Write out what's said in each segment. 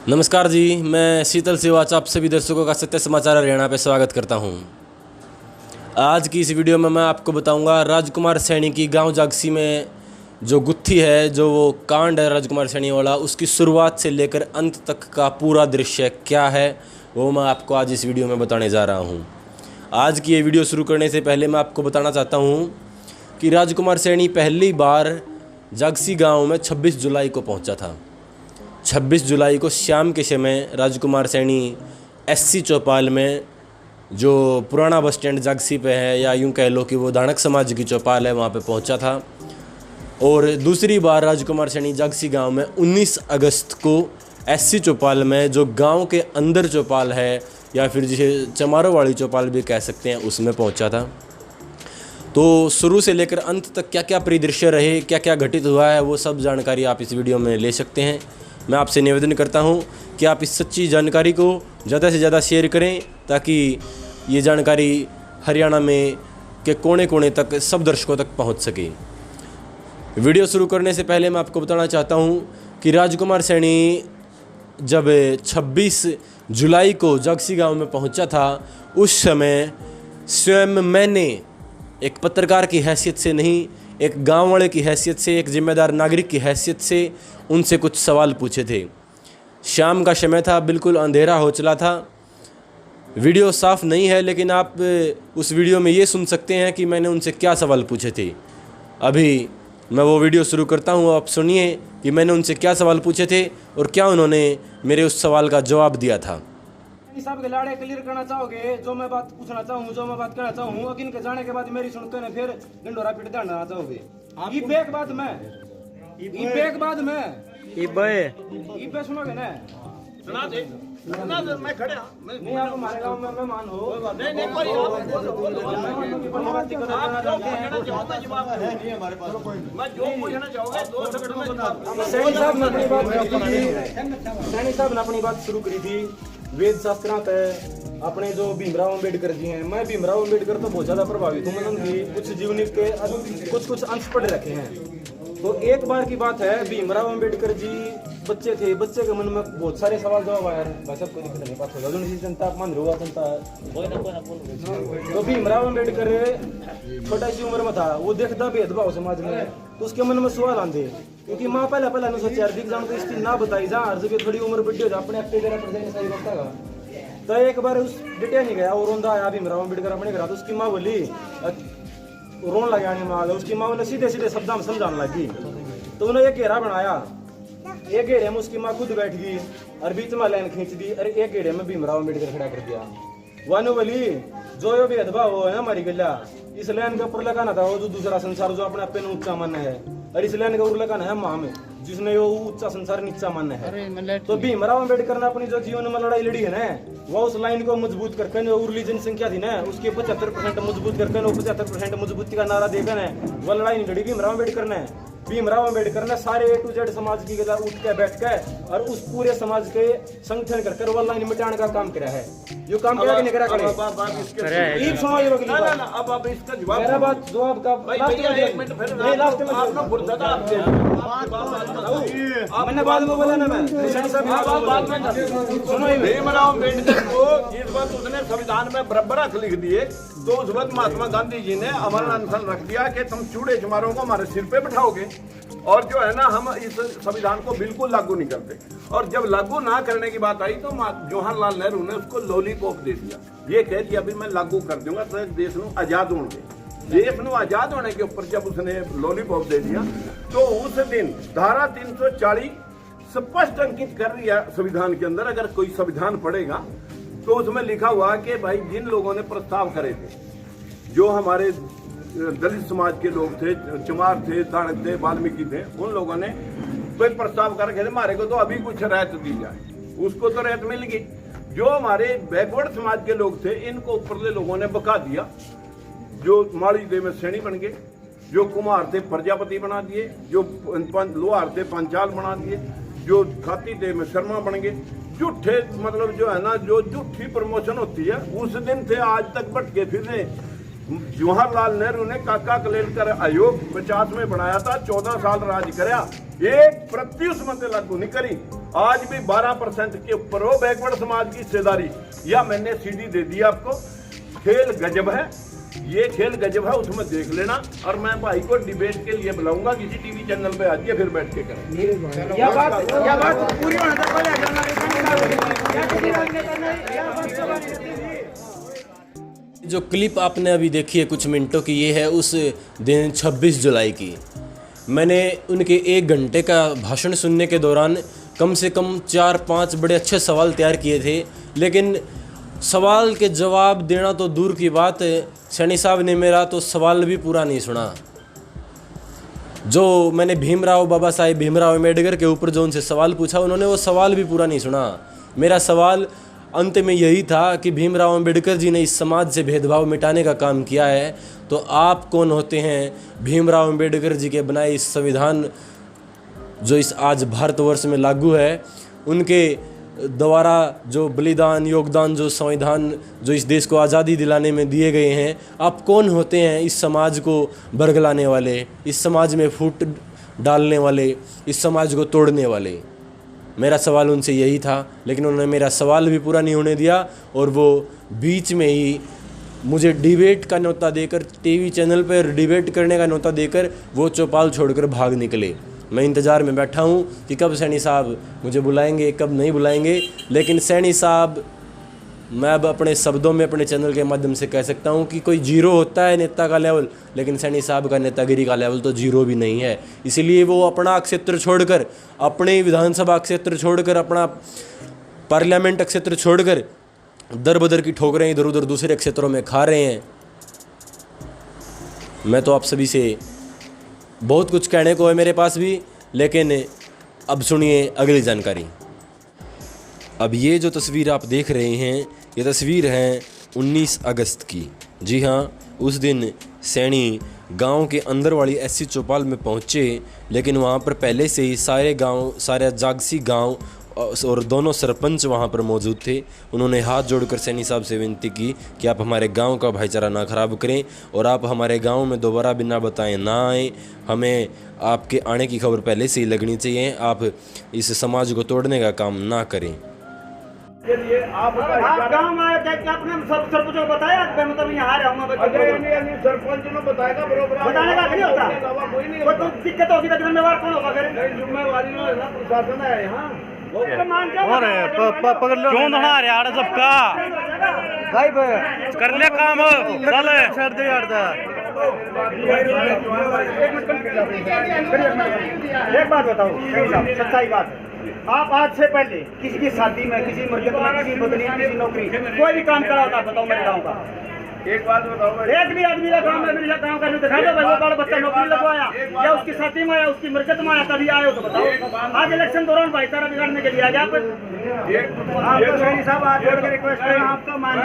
नमस्कार जी, मैं शीतल सिवाच आप सभी दर्शकों का सत्य समाचार हरियाणा पे स्वागत करता हूं। आज की इस वीडियो में मैं आपको बताऊंगा राजकुमार सैनी की गांव जागसी में जो गुत्थी है, जो वो कांड है राजकुमार सैनी वाला, उसकी शुरुआत से लेकर अंत तक का पूरा दृश्य क्या है वो मैं आपको आज इस वीडियो में बताने जा रहा हूँ। आज की ये वीडियो शुरू करने से पहले मैं आपको बताना चाहता हूँ कि राजकुमार सैनी पहली बार जागसी गाँव में 26 जुलाई को पहुँचा था। 26 जुलाई को शाम के समय राजकुमार सैनी एससी चौपाल में, जो पुराना बस स्टैंड जागसी पे है, या यूं कह लो कि वो दानक समाज की चौपाल है, वहाँ पे पहुँचा था। और दूसरी बार राजकुमार सैनी जागसी गांव में 19 अगस्त को एससी चौपाल में, जो गांव के अंदर चौपाल है या फिर जिसे चमारों वाली चौपाल भी कह सकते हैं, उसमें पहुँचा था। तो शुरू से लेकर अंत तक क्या क्या परिदृश्य रहे, क्या क्या घटित हुआ है, वो सब जानकारी आप इस वीडियो में ले सकते हैं। मैं आपसे निवेदन करता हूं कि आप इस सच्ची जानकारी को ज़्यादा से ज़्यादा शेयर करें, ताकि ये जानकारी हरियाणा में के कोने कोने तक सब दर्शकों तक पहुंच सके। वीडियो शुरू करने से पहले मैं आपको बताना चाहता हूं कि राजकुमार सैनी जब 26 जुलाई को जागसी गांव में पहुंचा था, उस समय स्वयं मैंने एक पत्रकार की हैसियत से नहीं, एक गांव वाले की हैसियत से, एक जिम्मेदार नागरिक की हैसियत से उनसे कुछ सवाल पूछे थे। शाम का समय था, बिल्कुल अंधेरा हो चला था। वीडियो साफ नहीं है, लेकिन आप उस वीडियो में ये सुन सकते हैं कि मैंने उनसे क्या सवाल पूछे थे। अभी मैं वो वीडियो शुरू करता हूँ, आप सुनिए कि मैंने उनसे क्या सवाल पूछे थे और क्या उन्होंने मेरे उस सवाल का जवाब दिया था। साहब के लाड़े क्लियर करना चाहोगे, जो मैं बात पूछना चाहूँ, जो मैं बात कहना चाहूँ, अगिन के जाने के बाद मेरी सुनते ने फिर गंडोरा पीट देना चाहोगे। इबे के बाद मैं इबे सुनोगे ना, सुना दे मैं खड़े नहीं, आप हमारे गांव में मेहमान हो, नहीं कोई हमारे पास मैं जो पूछना चाहूंगा 2 सेकंड में। सैनी साहब ने अपनी बात शुरू करी थी वेद शास्त्रांत है अपने जो भीमराव अम्बेडकर जी हैं। मैं भीमराव अम्बेडकर तो बहुत ज्यादा प्रभावित हूँ, मैंने उनकी कुछ जीवनी के कुछ अंश पढ़ रखे हैं। तो एक बार की बात है, भीमराव अम्बेडकर जी बच्चे थे, बच्चे के मन में बहुत सारे सवाल जवाब आया। भाई सब कोई दिक्कत नहीं, बात होगा जो जनता मान रहा जनता। तो भीमराव अम्बेडकर छोटा सी उम्र में था, वो देखता भेदभाव समाज में, तो उसके मन में सवाल आते, क्योंकि माँ पहले नहीं सोचा एग्जाम तो इसकी ना बताई जा, हर जगह थोड़ी उम्र बढ़ी हो जा, अपने अपने जरा प्रदेश सही बनता का। तो एक बार उस डिटेल नहीं गया और रोंदा आया भीमराव अम्बेडकर अपने घर, तो उसकी माँ बोली, रोन लगा माँ, उसकी माँ बोले सीधे सीधे शब्दों में समझाने लगी। तो उन्होंने एक घेरा बनाया, एक घेरे में उसकी माँ खुद बैठ गई और बीच में लाइन खींच दी, और एक घेरे में भीमराव अम्बेडकर खड़ा कर दिया। वानु बोली जो यो भेदभाव हो है हमारी गला, इस लाइन के ऊपर लगाना था वो जो दूसरा संसार जो अपने अपने ऊंचा मानना है, और इस लाइन के ऊपर लगाना है माँ में, जिसने वो ऊंचा संसार नीचा मानना है। तो भीमराव अम्बेडकर ने अपनी जो जीवन में लड़ाई लड़ी है ना, वो उस लाइन को मजबूत करके, जो उर्ली जनसंख्या थी ना उसके 75% मजबूत करके, 75% मजबूती का नारा देकर ना वो लड़ाई नहीं लड़ी भीमराव अम्बेडकर ने। भीमराव अम्बेडकर ने सारे A to Z समाज की गला उठ के बैठ के और उस पूरे समाज के संगठन करके वो लाइन मिटाने का काम किया है। जो काम किया कि नहीं करा करे, एक सुनो ये वकील ना, अब आप इसका जवाब, मेरा बात जवाब का लास्ट में नहीं, लास्ट में आपने बुर्दा था मैंने बाद में बोला ना, मैं साहब बात में सुनो। भीमराव अम्बेडकर को जिस बात उसने संविधान में बराबर हक लिख दिए, तो उस वक्त महात्मा गांधी जी ने अमर अनशन रख दिया कि तुम चूड़े चमारों को हमारे सिर पे बिठाओगे, और जो है ना हम इस संविधान को बिल्कुल लागू नहीं करते। और जब लागू ना करने की बात आई तो जवाहरलाल नेहरू ने उसको लॉलीपॉप दे दिया, ये कह दिया अभी मैं लागू कर दूंगा तो देश में आजाद होंगे। देश में आजाद होने के ऊपर जब उसने लॉलीपॉप दे दिया, तो उस दिन धारा 340 स्पष्ट अंकित कर दिया संविधान के अंदर। अगर कोई संविधान पढ़ेगा तो उसमें लिखा हुआ कि भाई जिन लोगों ने प्रस्ताव करे थे, जो हमारे दलित समाज के लोग थे, चमार थे, दानक थे, वाल्मीकि थे, उन लोगों ने कोई प्रस्ताव करके हमारे को तो अभी कुछ राहत दी जाए, उसको तो राहत मिल गई। जो हमारे बैकवर्ड समाज के लोग थे, इनको ऊपरले लोगों ने बका दिया। जो माड़ी दे में सैनी बन गए, जो कुम्हार थे प्रजापति बना दिए, जो लोहार थे पंचाल बना दिए, जो खाती थे में शर्मा बन गए। झूठे मतलब जो है ना, जो झूठी प्रमोशन होती है उस दिन से आज तक भटके फिर जवाहरलाल नेहरू ने काका कलेलकर आयोग 50 में बनाया था, 14 साल राज कराया, 1% उसमें लागू नहीं करी। आज भी 12% के ऊपर हो बैकवर्ड समाज की हिस्सेदारी। या मैंने सीडी दे दी आपको, खेल गजब है, ये खेल गजब है, उसमें देख लेना। और मैं भाई को डिबेट के लिए बुलाऊंगा, किसी टीवी चैनल पे आइए, फिर बैठ के करें। यह बात पूरी होने तक जो क्लिप आपने अभी देखी है कुछ मिनटों की, ये है उस दिन 26 जुलाई की। मैंने उनके 1 घंटे का भाषण सुनने के दौरान कम से कम 4-5 बड़े अच्छे सवाल तैयार किए थे, लेकिन सवाल के जवाब देना तो दूर की बात है, सैनी साहब ने मेरा तो सवाल भी पूरा नहीं सुना। जो मैंने बाबा साहेब भीमराव अम्बेडकर के ऊपर जो उनसे सवाल पूछा, उन्होंने वो सवाल भी पूरा नहीं सुना। मेरा सवाल अंत में यही था कि भीमराव अम्बेडकर जी ने इस समाज से भेदभाव मिटाने का काम किया है, तो आप कौन होते हैं भीमराव अम्बेडकर जी के बनाए इस संविधान जो इस आज भारतवर्ष में लागू है, उनके द्वारा जो बलिदान योगदान जो संविधान जो इस देश को आज़ादी दिलाने में दिए गए हैं, आप कौन होते हैं इस समाज को बरगलाने वाले, इस समाज में फूट डालने वाले, इस समाज को तोड़ने वाले। मेरा सवाल उनसे यही था, लेकिन उन्होंने मेरा सवाल भी पूरा नहीं होने दिया और वो बीच में ही मुझे डिबेट का न्योता देकर, टीवी चैनल पर डिबेट करने का न्योता देकर वो चौपाल छोड़कर भाग निकले। मैं इंतज़ार में बैठा हूँ कि कब सैनी साहब मुझे बुलाएंगे, कब नहीं बुलाएंगे। लेकिन सैनी साहब, मैं अब अपने शब्दों में अपने चैनल के माध्यम से कह सकता हूँ कि कोई जीरो होता है नेता का लेवल, लेकिन सैनी साहब का नेतागिरी का लेवल तो जीरो भी नहीं है। इसलिए वो अपना क्षेत्र छोड़कर, अपने विधानसभा क्षेत्र छोड़कर, अपना पार्लियामेंट क्षेत्र छोड़कर दर बदर की ठोकरें इधर उधर दूसरे क्षेत्रों में खा रहे हैं। मैं तो आप सभी से बहुत कुछ कहने को है मेरे पास भी, लेकिन अब सुनिए अगली जानकारी। अब ये जो तस्वीर आप देख रहे हैं, ये तस्वीर है 19 अगस्त की। जी हाँ, उस दिन सैनी गांव के अंदर वाली एससी चौपाल में पहुँचे, लेकिन वहाँ पर पहले से ही सारे जागसी गांव और दोनों सरपंच वहाँ पर मौजूद थे। उन्होंने हाथ जोड़कर सैनी साहब से विनती की कि आप हमारे गांव का भाईचारा ना ख़राब करें और आप हमारे गांव में दोबारा बिना बताए ना आएँ। हमें आपके आने की खबर पहले से ही लगनी चाहिए, आप इस समाज को तोड़ने का काम ना करें। आप गाँव में आए थे कि आपने सरपंच को बताया कि मतलब यहाँ रहूँगा? सरपंच ने बताएगा, बरोबर बताने का नहीं होता, कोई तो दिक्कत होगी तो जिम्मेवार कौन होगा? फिर जिम्मेवारी प्रशासन है यहाँ। और पकड़ लो क्यों धोना रे आड़ा सबका भाई कर ले काम चल छड़ दे यार एक बात बताओ सच्चाई बात, आप आज से पहले किसी की शादी में, किसी मर्कत में, किसी बदली, किसी नौकरी, कोई भी काम करा होता बताओ मेरे गाँव का? एक बात बताओ, एक भी आदमी का काम है मेरे गाँव का नहीं दिखा दो भाई, वो बड़ा बच्चा नौकरी लगवाया या उसकी शादी में आया, उसकी मर्कत में आया, तभी आए हो तो बताओ। आज इलेक्शन दौरान भाईचारा बिगाड़ने के लिए आ गया। आप साहब आज जोड़ के रिक्वेस्ट करें, आपका मान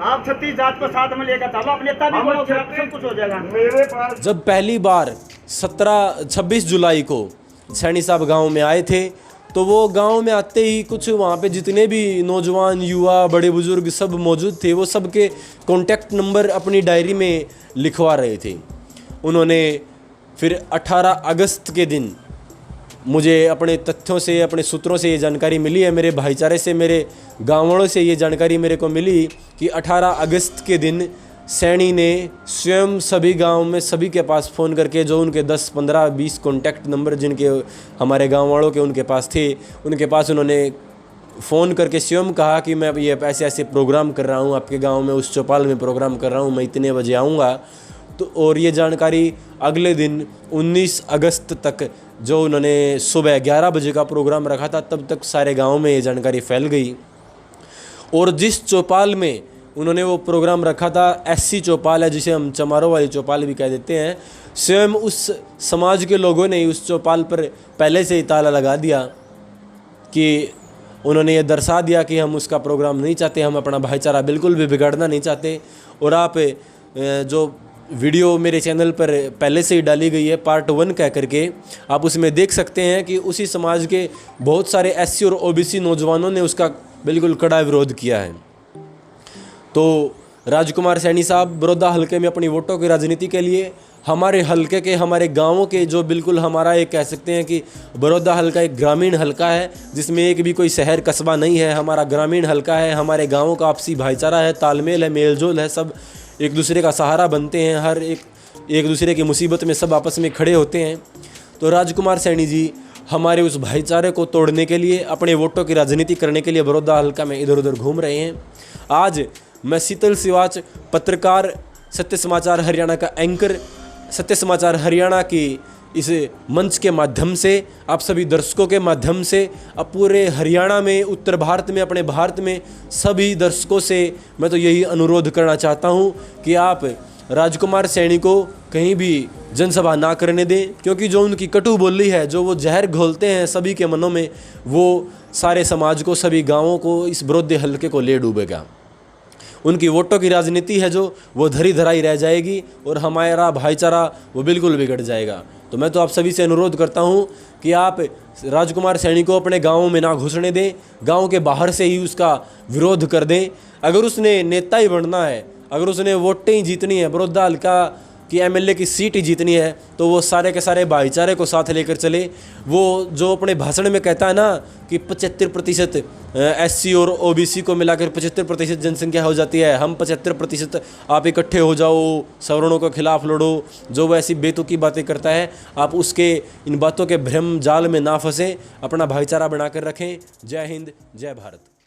आप 36 जात को साथ में लेकर चलो, अपने नेता भी बनो, सब कुछ हो जाएगा। मेरे पास जब पहली बार 26 जुलाई को सैनी साहब गांव में आए थे, तो वो गांव में आते ही कुछ वहाँ पे जितने भी नौजवान, युवा, बड़े बुजुर्ग सब मौजूद थे, वो सब के कॉन्टैक्ट नंबर अपनी डायरी में लिखवा रहे थे। उन्होंने फिर 18 अगस्त के दिन मुझे अपने तथ्यों से, अपने सूत्रों से ये जानकारी मिली है, मेरे भाईचारे से, मेरे गाँव वालों से ये जानकारी मेरे को मिली कि 18 अगस्त के दिन सैनी ने स्वयं सभी गांव में सभी के पास फ़ोन करके, जो उनके 10, 15, 20 कॉन्टैक्ट नंबर जिनके हमारे गांव वालों के उनके पास थे, उनके पास उन्होंने फ़ोन करके स्वयं कहा कि मैं ये ऐसे ऐसे प्रोग्राम कर रहा हूँ आपके गांव में, उस चौपाल में प्रोग्राम कर रहा हूँ, मैं इतने बजे आऊँगा। तो और ये जानकारी अगले दिन 19 अगस्त तक, जो उन्होंने सुबह 11 बजे का प्रोग्राम रखा था, तब तक सारे गाँव में ये जानकारी फैल गई। और जिस चौपाल में उन्होंने वो प्रोग्राम रखा था, एससी चौपाल है, जिसे हम चमारों वाली चौपाल भी कह देते हैं, स्वयं उस समाज के लोगों ने उस चौपाल पर पहले से ही ताला लगा दिया कि उन्होंने ये दर्शा दिया कि हम उसका प्रोग्राम नहीं चाहते, हम अपना भाईचारा बिल्कुल भी बिगाड़ना नहीं चाहते। और आप जो वीडियो मेरे चैनल पर पहले से ही डाली गई है पार्ट 1 कह करके, आप उसमें देख सकते हैं कि उसी समाज के बहुत सारे एससी और ओबीसी नौजवानों ने उसका बिल्कुल कड़ा विरोध किया है। तो राजकुमार सैनी साहब बड़ौदा हलके में अपनी वोटों की राजनीति के लिए हमारे हलके के, हमारे गांवों के, जो बिल्कुल हमारा एक कह सकते हैं कि बड़ौदा हलका एक ग्रामीण हलका है जिसमें एक भी कोई शहर कस्बा नहीं है। हमारा ग्रामीण हलका है, हमारे गाँवों का आपसी भाईचारा है, तालमेल है, मेलजोल है, सब एक दूसरे का सहारा बनते हैं, हर एक दूसरे की मुसीबत में सब आपस में खड़े होते हैं। तो राजकुमार सैनी जी हमारे उस भाईचारे को तोड़ने के लिए, अपने वोटों की राजनीति करने के लिए बड़ौदा हलका में इधर उधर घूम रहे हैं। आज मैं शीतल सिवाच, पत्रकार, सत्य समाचार हरियाणा का एंकर, सत्य समाचार हरियाणा की इस मंच के माध्यम से, आप सभी दर्शकों के माध्यम से, अब पूरे हरियाणा में, उत्तर भारत में, अपने भारत में सभी दर्शकों से मैं तो यही अनुरोध करना चाहता हूं कि आप राजकुमार सैनी को कहीं भी जनसभा ना करने दें, क्योंकि जो उनकी कटु बोली है, जो वो जहर घोलते हैं सभी के मनों में, वो सारे समाज को, सभी गाँवों को, इस बड़ौदा हलके को ले डूबेगा। उनकी वोटों की राजनीति है जो वो धरी धराई रह जाएगी और हमारा भाईचारा वो बिल्कुल बिगड़ जाएगा। तो मैं तो आप सभी से अनुरोध करता हूं कि आप राजकुमार सैनी को अपने गाँवों में ना घुसने दें, गांव के बाहर से ही उसका विरोध कर दें। अगर उसने नेता ही बनना है, अगर उसने वोटें ही जीतनी है, बड़ौदा हल्का की एमएलए की सीट ही जीतनी है, तो वो सारे के सारे भाईचारे को साथ लेकर चले। वो जो अपने भाषण में कहता है ना कि 75% एससी और ओबीसी को मिलाकर 75% जनसंख्या हो जाती है, हम 75% आप इकट्ठे हो जाओ, सवर्णों के खिलाफ लड़ो, जो वो ऐसी बेतुकी बातें करता है, आप उसके इन बातों के भ्रम जाल में ना फंसें, अपना भाईचारा बनाकर रखें। जय हिंद, जय भारत।